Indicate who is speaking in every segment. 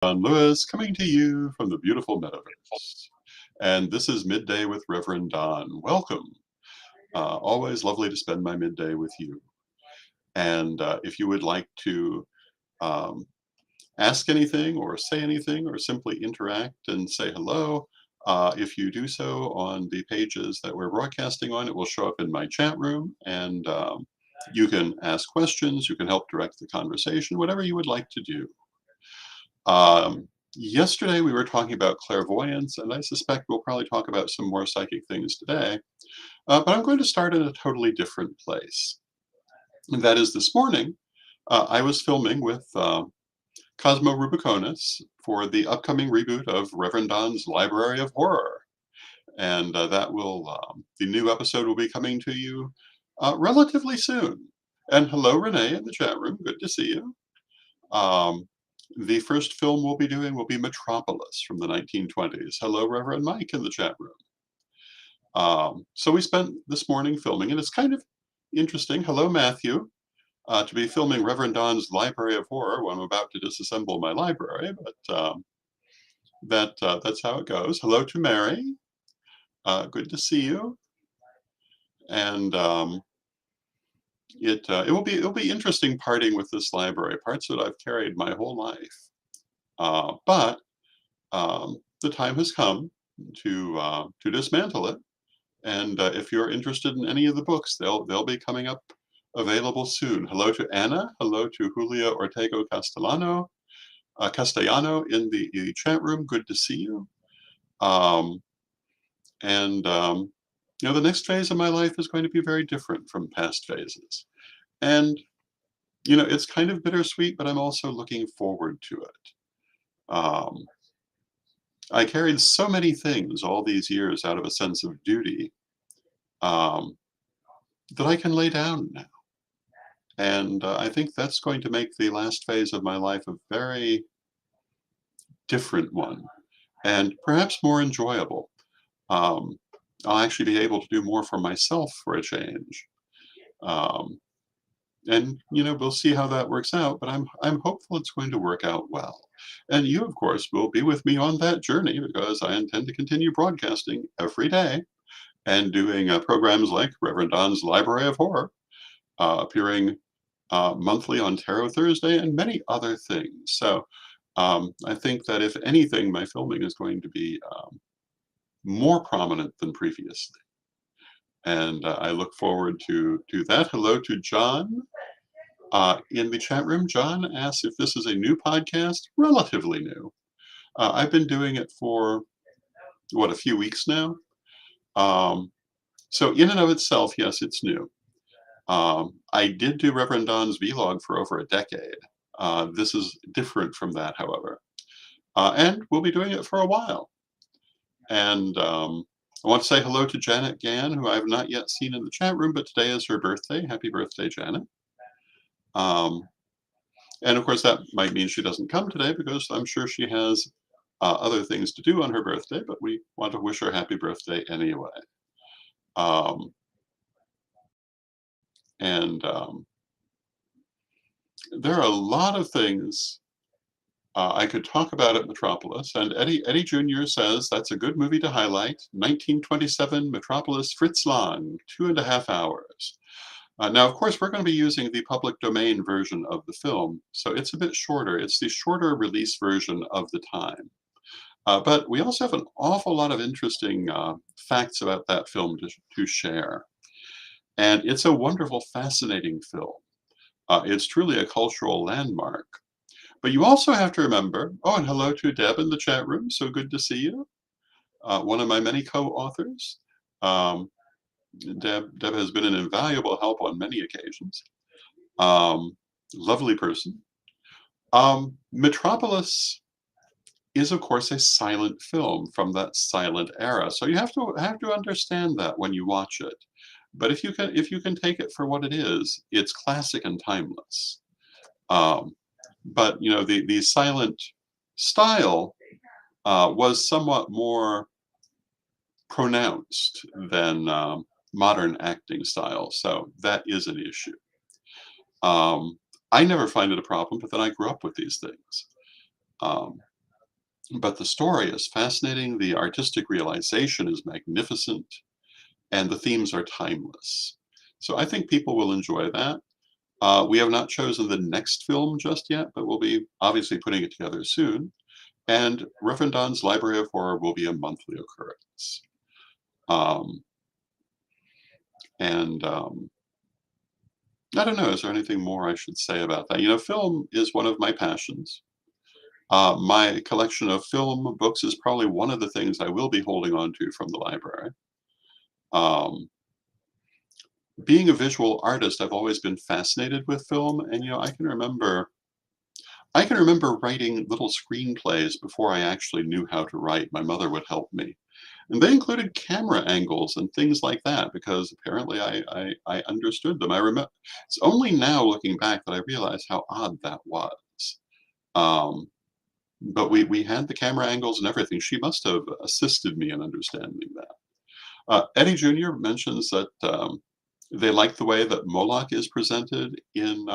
Speaker 1: John Lewis coming to you from the beautiful metaverse. And this is Midday with Reverend Don. Welcome. Always lovely to spend my midday with you. And if you would like to um, ask anything or say anything or simply interact and say hello, if you do so on the pages that we're broadcasting on, it will show up in my chat room. And you can ask questions, you can help direct the conversation, whatever you would like to do. Yesterday we were talking about clairvoyance, and I suspect we'll probably talk about some more psychic things today. But I'm going to start in a totally different place. And that is this morning, I was filming with Cosmo Rubiconis for the upcoming reboot of Reverend Don's Library of Horror. And the new episode will be coming to you relatively soon. And hello, Renee, in the chat room. Good to see you. Um, the first film we'll be doing will be Metropolis from the 1920s. Hello, Reverend Mike in the chat room. So we spent this morning filming, and it's kind of interesting. Hello, Matthew, to be filming Reverend Don's Library of Horror when I'm about to disassemble my library, but that's how it goes. Hello to Mary. Good to see you. And it'll be interesting parting with this library, parts that I've carried my whole life. But the time has come to dismantle it. And if you're interested in any of the books, they'll be coming up available soon. Hello to Anna. Hello to Julia Ortego Castellano in the chat room. Good to see you. Um, and the next phase of my life is going to be very different from past phases. And it's kind of bittersweet, but I'm also looking forward to it. I carried so many things all these years out of a sense of duty that I can lay down now. And I think that's going to make the last phase of my life a very different one and perhaps more enjoyable. Um, I'll actually be able to do more for myself for a change. Um, and we'll see how that works out, but I'm hopeful it's going to work out well. And you, of course, will be with me on that journey because I intend to continue broadcasting every day and doing programs like Reverend Don's Library of Horror, appearing monthly on Tarot Thursday, and many other things. So I think that if anything, my filming is going to be more prominent than previously. And I look forward to that. Hello to John in the chat room. John asks if this is a new podcast. Relatively new. I've been doing it for, a few weeks now. So in and of itself, yes, it's new. I did do Reverend Don's vlog for over a decade. This is different from that, however. And we'll be doing it for a while. And I want to say hello to Janet Gann, who I have not yet seen in the chat room, but today is her birthday. Happy birthday, Janet. And of course, that might mean she doesn't come today because I'm sure she has other things to do on her birthday, but we want to wish her happy birthday anyway. And there are a lot of things I could talk about at Metropolis, and Eddie Jr. says that's a good movie to highlight. 1927 Metropolis Fritz Lang, 2.5 hours. Now, of course, we're going to be using the public domain version of the film, so it's a bit shorter. It's the shorter release version of the time. But we also have an awful lot of interesting facts about that film to share. And it's a wonderful, fascinating film. It's truly a cultural landmark. But you also have to remember, oh, and hello to Deb in the chat room. So good to see you. One of my many co-authors. Deb has been an invaluable help on many occasions. Lovely person. Metropolis is, of course, a silent film from that silent era. So you have to understand that when you watch it. But if you can take it for what it is, it's classic and timeless. But the silent style was somewhat more pronounced than modern acting style, so that is an issue. I never find it a problem, but then I grew up with these things. but the story is fascinating, the artistic realization is magnificent, and the themes are timeless. So I think people will enjoy that. We have not chosen the next film just yet, but we'll be obviously putting it together soon. And Reverend Don's Library of Horror will be a monthly occurrence. Um, and I don't know, is there anything more I should say about that? Film is one of my passions. My collection of film books is probably one of the things I will be holding on to from the library. Um, Being a visual artist, I've always been fascinated with film, and I can remember writing little screenplays before I actually knew how to write. My mother would help me. And they included camera angles and things like that because apparently I understood them. I remember it's only now looking back that I realize how odd that was. Um, but we had the camera angles and everything. She must have assisted me in understanding that. Eddie Jr. mentions that they like the way that Moloch is presented in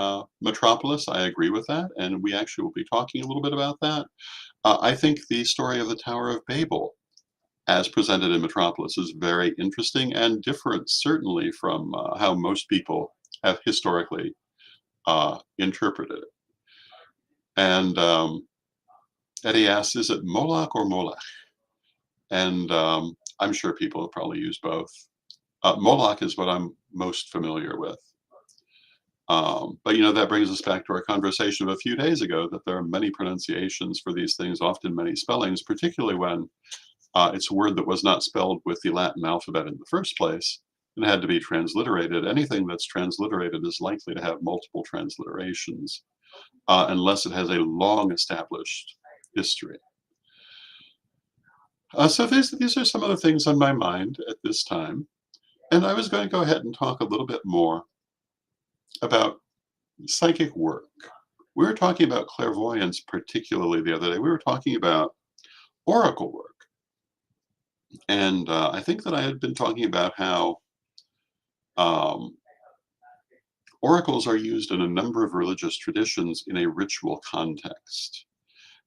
Speaker 1: Metropolis. I agree with that, and we actually will be talking a little bit about that. I think the story of the Tower of Babel, as presented in Metropolis, is very interesting and different, certainly, from how most people have historically interpreted it. And Eddie asks, is it Moloch or Molech? And I'm sure people have probably used both. Moloch is what I'm most familiar with. But that brings us back to our conversation of a few days ago that there are many pronunciations for these things, often many spellings, particularly when it's a word that was not spelled with the Latin alphabet in the first place and had to be transliterated. Anything that's transliterated is likely to have multiple transliterations unless it has a long established history. So these are some of the things on my mind at this time. And I was going to go ahead and talk a little bit more about psychic work. We were talking about clairvoyance, particularly the other day. We were talking about oracle work. And I think that I had been talking about how um, oracles are used in a number of religious traditions in a ritual context.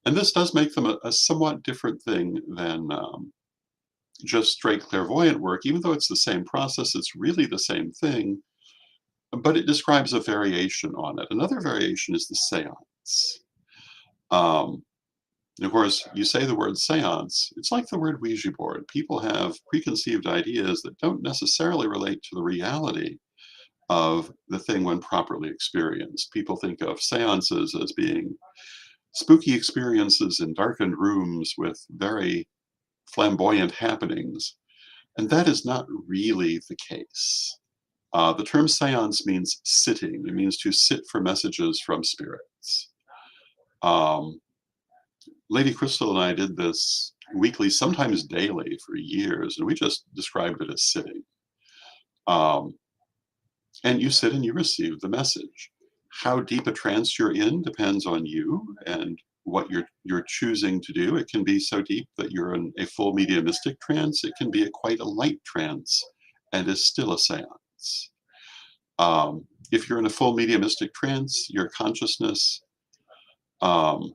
Speaker 1: And this does make them a somewhat different thing than just straight clairvoyant work. Even though it's the same process, it's really the same thing, but it describes a variation on it. Another variation is the seance. Um, and of course, you say the word seance, it's like the word Ouija board. People have preconceived ideas that don't necessarily relate to the reality of the thing when properly experienced. People think of seances as being spooky experiences in darkened rooms with very flamboyant happenings, and that is not really the case. The term seance means sitting. It means to sit for messages from spirits. Um, Lady Crystal and I did this weekly, sometimes daily, for years, and we just described it as sitting. Um, and you sit and you receive the message. How deep a trance you're in depends on you and what you're choosing to do. It can be so deep that you're in a full mediumistic trance. It can be quite a light trance and is still a seance. If you're in a full mediumistic trance, your consciousness um,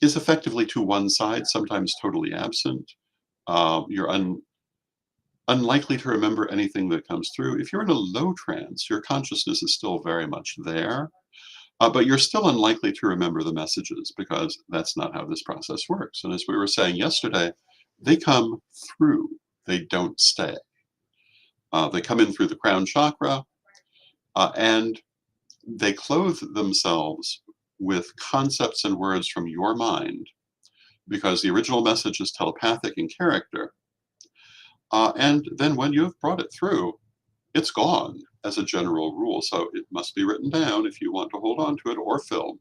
Speaker 1: is effectively to one side, sometimes totally absent. You're unlikely to remember anything that comes through. If you're in a low trance, your consciousness is still very much there, but you're still unlikely to remember the messages because that's not how this process works. And as we were saying yesterday, they come through, they don't stay. They come in through the crown chakra, and they clothe themselves with concepts and words from your mind because the original message is telepathic in character. And then when you've brought it through, it's gone as a general rule. So it must be written down if you want to hold on to it or filmed.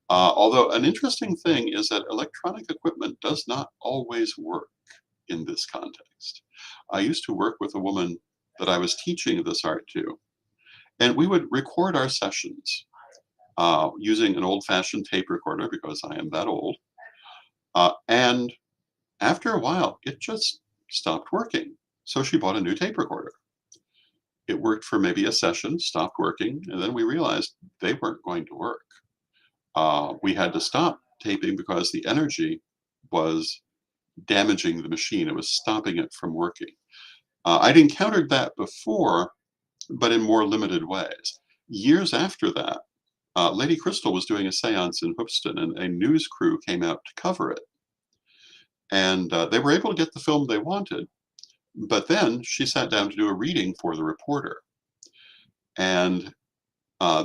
Speaker 1: Although an interesting thing is that electronic equipment does not always work in this context. I used to work with a woman that I was teaching this art to, and we would record our sessions using an old-fashioned tape recorder because I am that old. And after a while, it just stopped working. So she bought a new tape recorder. It worked for maybe a session, stopped working, and then we realized they weren't going to work. We had to stop taping because the energy was damaging the machine. It was stopping it from working. I'd encountered that before, but in more limited ways. Years after that, Lady Crystal was doing a seance in Hoopston, and a news crew came out to cover it. And they were able to get the film they wanted, but then she sat down to do a reading for the reporter. And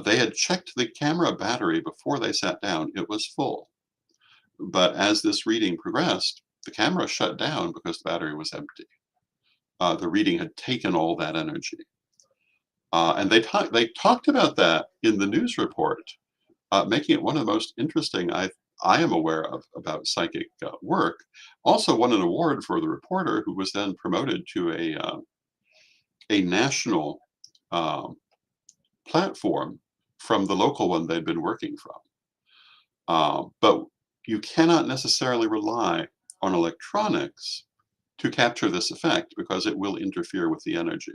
Speaker 1: they had checked the camera battery before they sat down. It was full. But as this reading progressed, the camera shut down because the battery was empty. The reading had taken all that energy. And they talked about that in the news report, making it one of the most interesting I am aware of about psychic work. Also won an award for the reporter, who was then promoted to a national um, platform from the local one they'd been working from. But you cannot necessarily rely on electronics to capture this effect because it will interfere with the energy.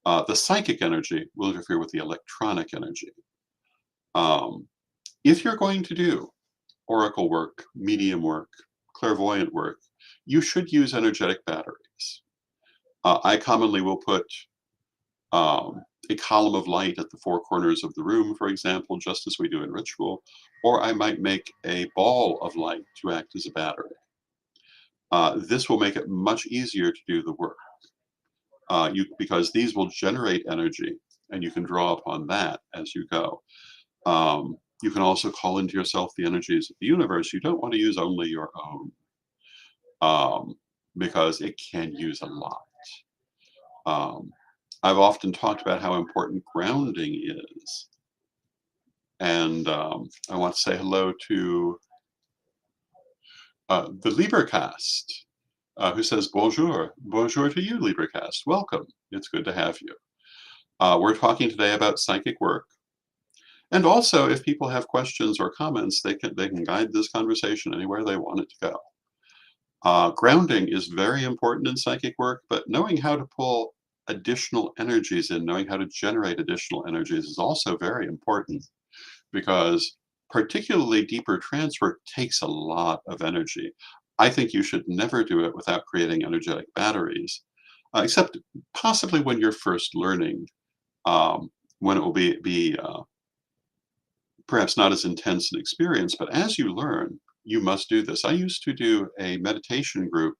Speaker 1: The psychic energy will interfere with the electronic energy. Um, if you're going to do oracle work, medium work, clairvoyant work, you should use energetic batteries. I commonly will put a column of light at the four corners of the room, for example, just as we do in ritual, or I might make a ball of light to act as a battery. This will make it much easier to do the work because these will generate energy, and you can draw upon that as you go. You can also call into yourself the energies of the universe. You don't want to use only your own because it can use a lot. Um, I've often talked about how important grounding is. And I want to say hello to the Libracast, who says, bonjour. Bonjour to you, Libracast. Welcome. It's good to have you. We're talking today about psychic work. And also, if people have questions or comments, they can guide this conversation anywhere they want it to go. Grounding is very important in psychic work, but knowing how to pull additional energies in, knowing how to generate additional energies is also very important, because particularly deeper trance work takes a lot of energy. I think you should never do it without creating energetic batteries, except possibly when you're first learning, when it will be perhaps not as intense an experience, but as you learn, you must do this. I used to do a meditation group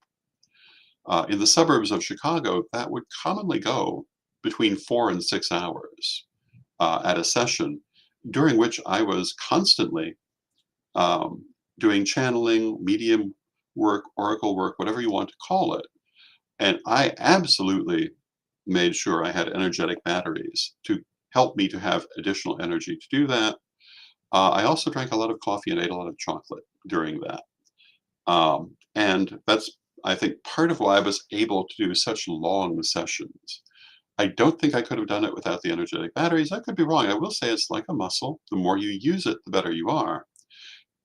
Speaker 1: in the suburbs of Chicago that would commonly go between 4 and 6 hours at a session, during which I was constantly doing channeling, medium work, oracle work, whatever you want to call it. And I absolutely made sure I had energetic batteries to help me to have additional energy to do that. I also drank a lot of coffee and ate a lot of chocolate during that. And that's, I think, part of why I was able to do such long sessions. I don't think I could have done it without the energetic batteries. I could be wrong. I will say it's like a muscle. The more you use it, the better you are.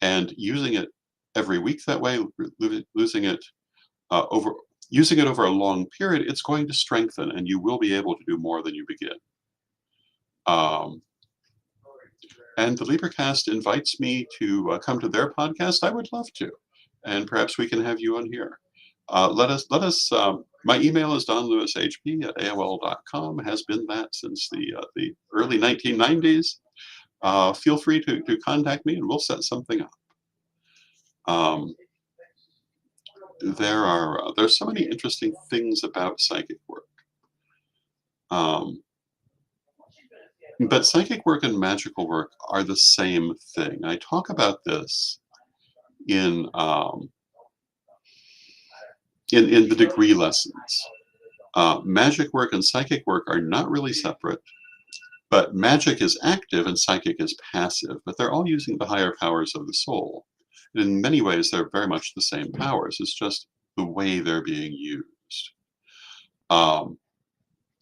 Speaker 1: And using it every week that way, losing it over using it over a long period, it's going to strengthen, and you will be able to do more than you begin. Um, and the Libracast invites me to come to their podcast. I would love to, and perhaps we can have you on here. Let us. My email is donlewishp@aol.com. Has been that since the early 1990s. Feel free to contact me, and we'll set something up. Um, there's so many interesting things about psychic work. Um, but psychic work and magical work are the same thing. I talk about this in in the degree lessons. Magic work and psychic work are not really separate, but magic is active and psychic is passive, but they're all using the higher powers of the soul. And in many ways, they're very much the same powers. It's just the way they're being used. Um,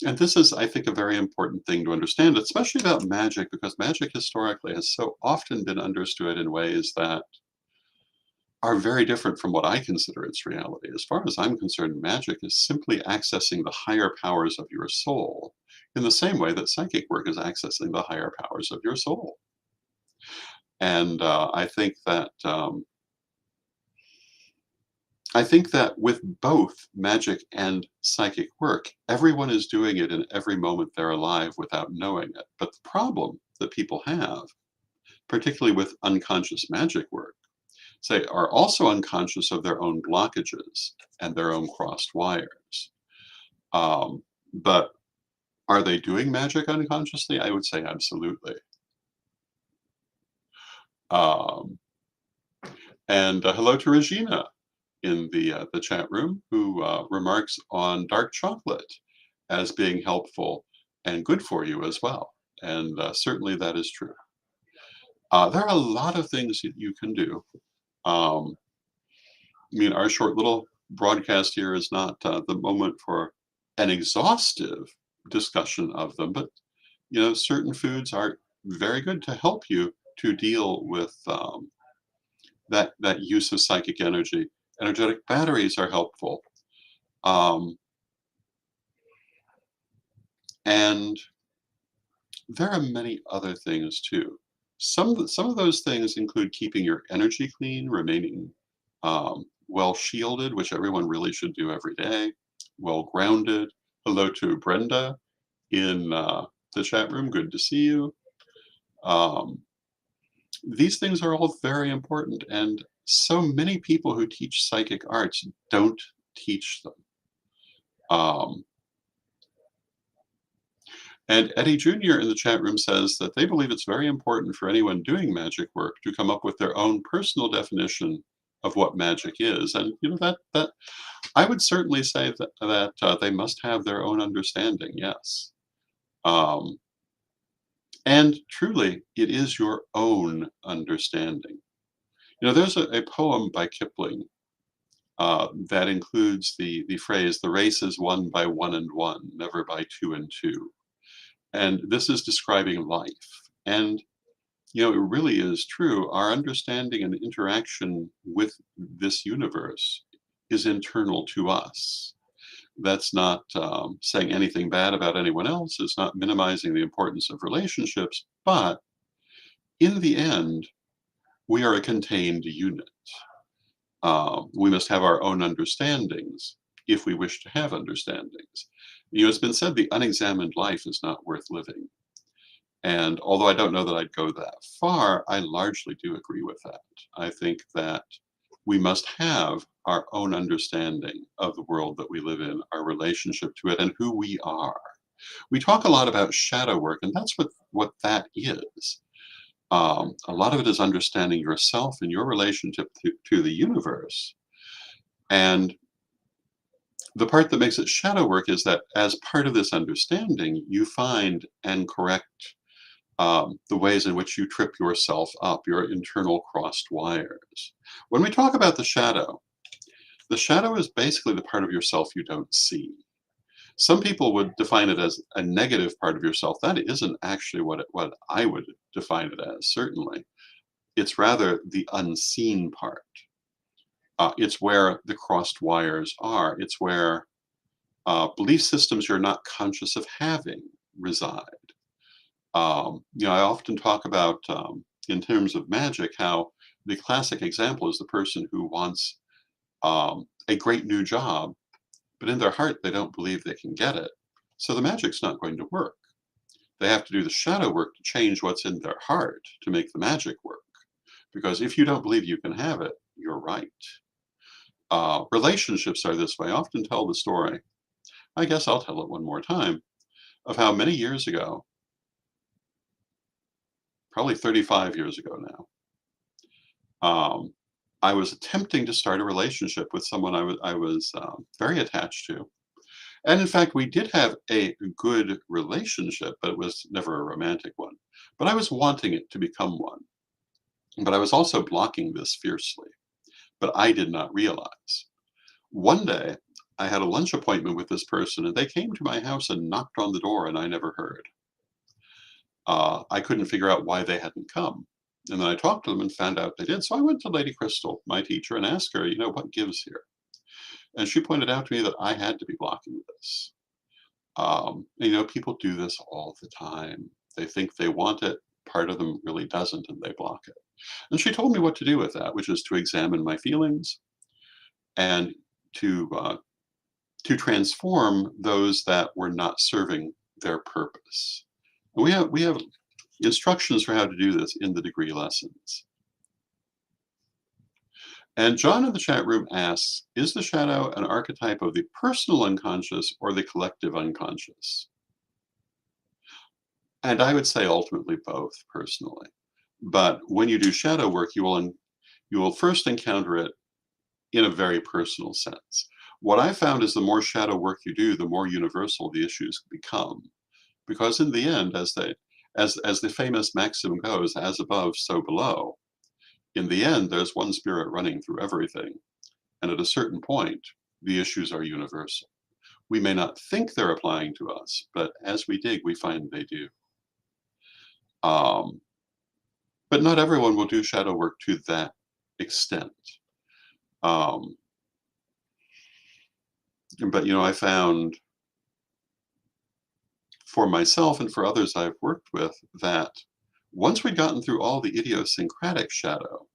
Speaker 1: and this is, I think, a very important thing to understand, especially about magic, because magic historically has so often been understood in ways that are very different from what I consider its reality. As far as I'm concerned, magic is simply accessing the higher powers of your soul in the same way that psychic work is accessing the higher powers of your soul. And I think that with both magic and psychic work, everyone is doing it in every moment they're alive without knowing it. But the problem that people have, particularly with unconscious magic work, say are also unconscious of their own blockages and their own crossed wires. But are they doing magic unconsciously? I would say absolutely. Um, and hello to Regina in the chat room, who remarks on dark chocolate as being helpful and good for you as well. And certainly that is true. There are a lot of things that you can do. Um, I mean, our short little broadcast here is not the moment for an exhaustive discussion of them, but certain foods are very good to help you to deal with that use of psychic energy. Energetic batteries are helpful, um, and there are many other things too. Some of those things include keeping your energy clean, remaining well shielded, which everyone really should do every day, well grounded. Hello to Brenda in the chat room. Good to see you. Um, these things are all very important, and so many people who teach psychic arts don't teach them. Um, and Eddie Jr. in the chat room says that they believe it's very important for anyone doing magic work to come up with their own personal definition of what magic is. And that I would certainly say that they must have their own understanding. Yes, um, and truly, it is your own understanding. There's a poem by Kipling that includes the phrase, "The race is won by one and one, never by two and two." And this is describing life. And, it really is true. Our understanding and interaction with this universe is internal to us. That's not saying anything bad about anyone else. It's not minimizing the importance of relationships. But in the end, we are a contained unit. We must have our own understandings if we wish to have understandings. It's been said the unexamined life is not worth living. And although I don't know that I'd go that far, I largely do agree with that. I think that we must have our own understanding of the world that we live in, our relationship to it, and who we are. We talk a lot about shadow work, and that's what that is. A lot of it is understanding yourself and your relationship to the universe. And the part that makes it shadow work is that as part of this understanding, you find and correct the ways in which you trip yourself up, your internal crossed wires. When we talk about the shadow is basically the part of yourself you don't see. Some people would define it as a negative part of yourself. That isn't actually what I would define it as, certainly. It's rather the unseen part. It's where the crossed wires are. It's where belief systems you're not conscious of having reside. I often talk about, in terms of magic, how the classic example is the person who wants a great new job, but in their heart they don't believe they can get it. So the magic's not going to work. They have to do the shadow work to change what's in their heart to make the magic work. Because if you don't believe you can have it, you're right. Relationships are this way. I often tell the story, I guess I'll tell it one more time, of how many years ago, probably 35 years ago now, um, I was attempting to start a relationship with someone I was very attached to. And in fact, we did have a good relationship, but it was never a romantic one. But I was wanting it to become one. But I was also blocking this fiercely. But I did not realize. One day, I had a lunch appointment with this person, and they came to my house and knocked on the door, and I never heard. I couldn't figure out why they hadn't come. And then I talked to them and found out they did. So I went to Lady Crystal, my teacher, and asked her, what gives here? And she pointed out to me that I had to be blocking this. People do this all the time. They think they want it. Part of them really doesn't, and they block it. And she told me what to do with that, which is to examine my feelings and to uh, to transform those that were not serving their purpose. We have instructions for how to do this in the degree lessons. And John in the chat room asks, is the shadow an archetype of the personal unconscious or the collective unconscious? And I would say ultimately both, personally. But when you do shadow work, you will first encounter it in a very personal sense. What I found is the more shadow work you do, the more universal the issues become. Because in the end, as the famous maxim goes, as above, so below, in the end, there's one spirit running through everything. And at a certain point, the issues are universal. We may not think they're applying to us, but as we dig, we find they do. Um, but not everyone will do shadow work to that extent. Um, but I found for myself and for others I've worked with that once we'd gotten through all the idiosyncratic shadow,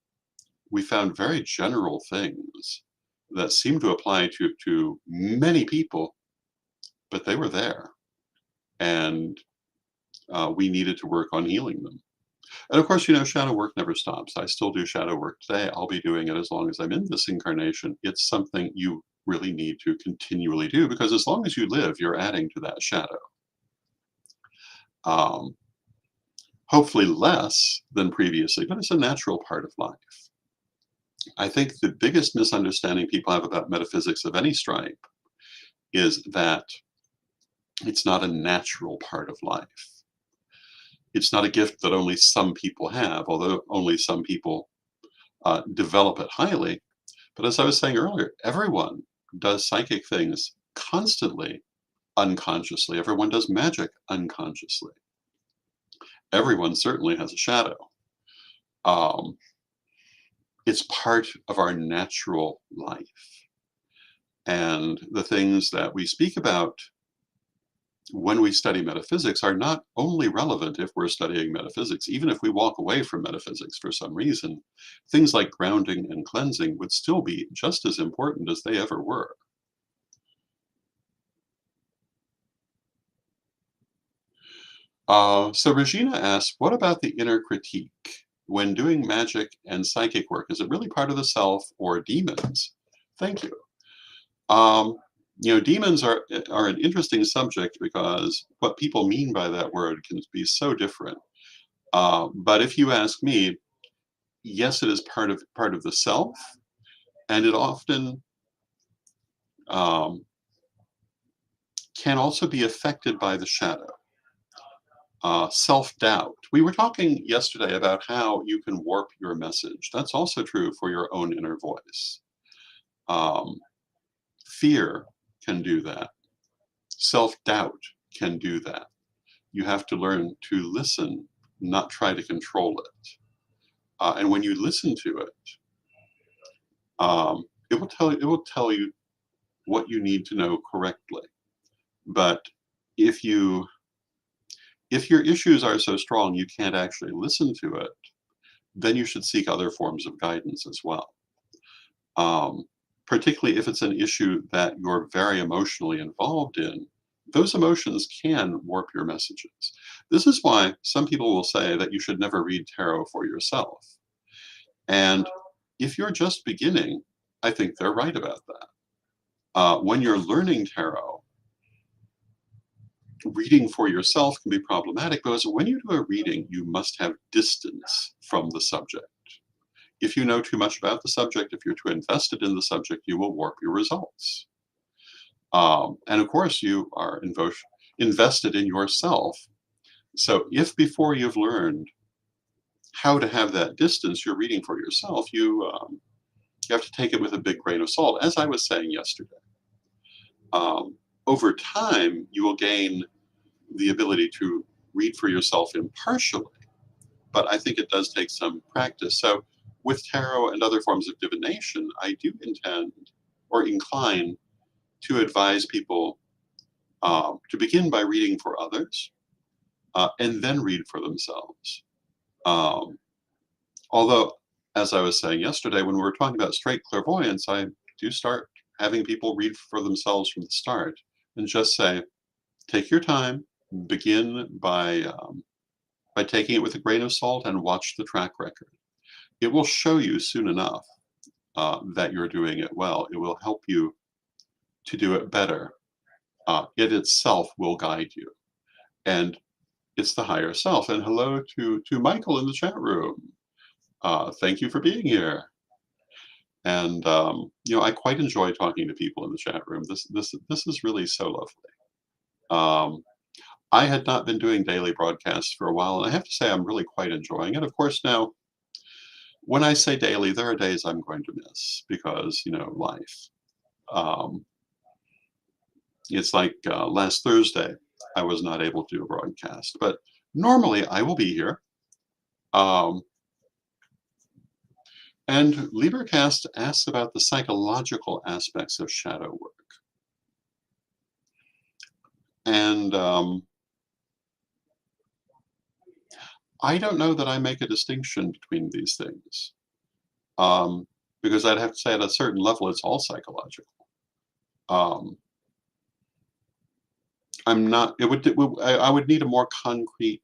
Speaker 1: we found very general things that seemed to apply to many people, but they were there, and we needed to work on healing them. And of course, shadow work never stops. I still do shadow work today. I'll be doing it as long as I'm in this incarnation. It's something you really need to continually do because as long as you live, you're adding to that shadow. Um, Hopefully less than previously, but it's a natural part of life. I think the biggest misunderstanding people have about metaphysics of any stripe is that it's not a natural part of life. It's not a gift that only some people have, although only some people develop it highly. But as I was saying earlier, everyone does psychic things constantly, unconsciously. Everyone does magic unconsciously. Everyone certainly has a shadow. Um, it's part of our natural life. And the things that we speak about when we study metaphysics are not only relevant if we're studying metaphysics. Even if we walk away from metaphysics for some reason, things like grounding and cleansing would still be just as important as they ever were. So Regina asks, what about the inner critique? When doing magic and psychic work, is it really part of the self or demons? Thank you. Um, Demons are an interesting subject because what people mean by that word can be so different. But if you ask me, yes, it is part of the self, and it often um, can also be affected by the shadow. Self-doubt. We were talking yesterday about how you can warp your message. That's also true for your own inner voice. Um, Fear can do that. Self-doubt can do that. You have to learn to listen, not try to control it. And when you listen to it, it will tell you what you need to know correctly. But if you if your issues are so strong you can't actually listen to it, then you should seek other forms of guidance as well. Um, Particularly if it's an issue that you're very emotionally involved in, those emotions can warp your messages. This is why some people will say that you should never read tarot for yourself. And if you're just beginning, I think they're right about that. When you're learning tarot, reading for yourself can be problematic because when you do a reading, you must have distance from the subject. If you know too much about the subject, if you're too invested in the subject, you will warp your results. And of course, you are invested in yourself. So if before you've learned how to have that distance, you're reading for yourself, you have to take it with a big grain of salt, as I was saying yesterday. Um, Over time, you will gain the ability to read for yourself impartially, but I think it does take some practice. So with tarot and other forms of divination, I do intend or incline to advise people to begin by reading for others and then read for themselves. Um, Although, as I was saying yesterday, when we were talking about straight clairvoyance, I do start having people read for themselves from the start and just say, take your time, begin by taking it with a grain of salt and watch the track record. It will show you soon enough that you're doing it well. It will help you to do it better. It itself will guide you. And it's the higher self. And hello to Michael in the chat room. Thank you for being here. And I quite enjoy talking to people in the chat room. This is really so lovely. Um, I had not been doing daily broadcasts for a while, and I have to say I'm really quite enjoying it. Of course, now when I say daily, there are days I'm going to miss because life. Um, it's like last Thursday, I was not able to do a broadcast, but normally I will be here. Um, and LibraCast asks about the psychological aspects of shadow work. And I don't know that I make a distinction between these things, because I'd have to say at a certain level, it's all psychological. Um, I'm not, I would need a more concrete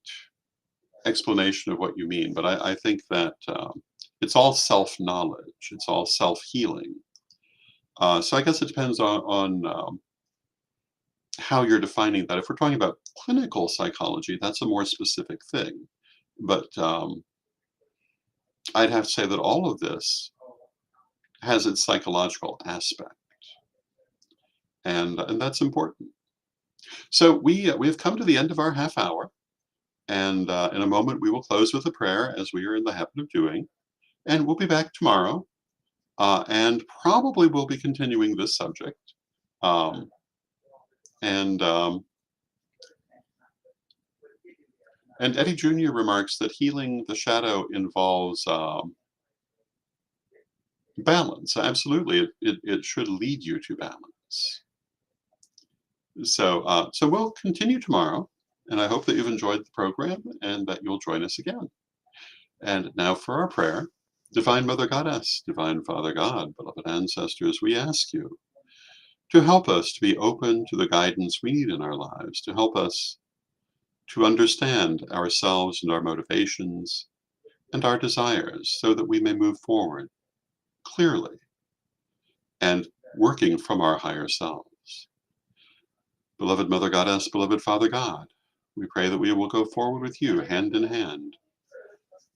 Speaker 1: explanation of what you mean, but I think that it's all self-knowledge, it's all self-healing. So I guess it depends on how you're defining that. If we're talking about clinical psychology, that's a more specific thing. But I'd have to say that all of this has its psychological aspect, and that's important. So we have come to the end of our half hour, and in a moment we will close with a prayer, as we are in the habit of doing, and we'll be back tomorrow, and probably we'll be continuing this subject. Um, and and Eddie Jr. remarks that healing the shadow involves balance. Absolutely, it should lead you to balance. So we'll continue tomorrow, and I hope that you've enjoyed the program and that you'll join us again. And now for our prayer. Divine Mother Goddess, Divine Father God, beloved ancestors, we ask you to help us to be open to the guidance we need in our lives, to help us to understand ourselves and our motivations and our desires so that we may move forward clearly and working from our higher selves. Beloved Mother Goddess, beloved Father God, we pray that we will go forward with you hand in hand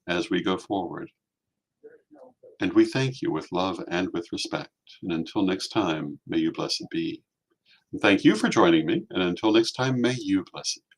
Speaker 1: as we go forward. And we thank you with love and with respect. And until next time, may you blessed be. And thank you for joining me. And until next time, may you blessed be.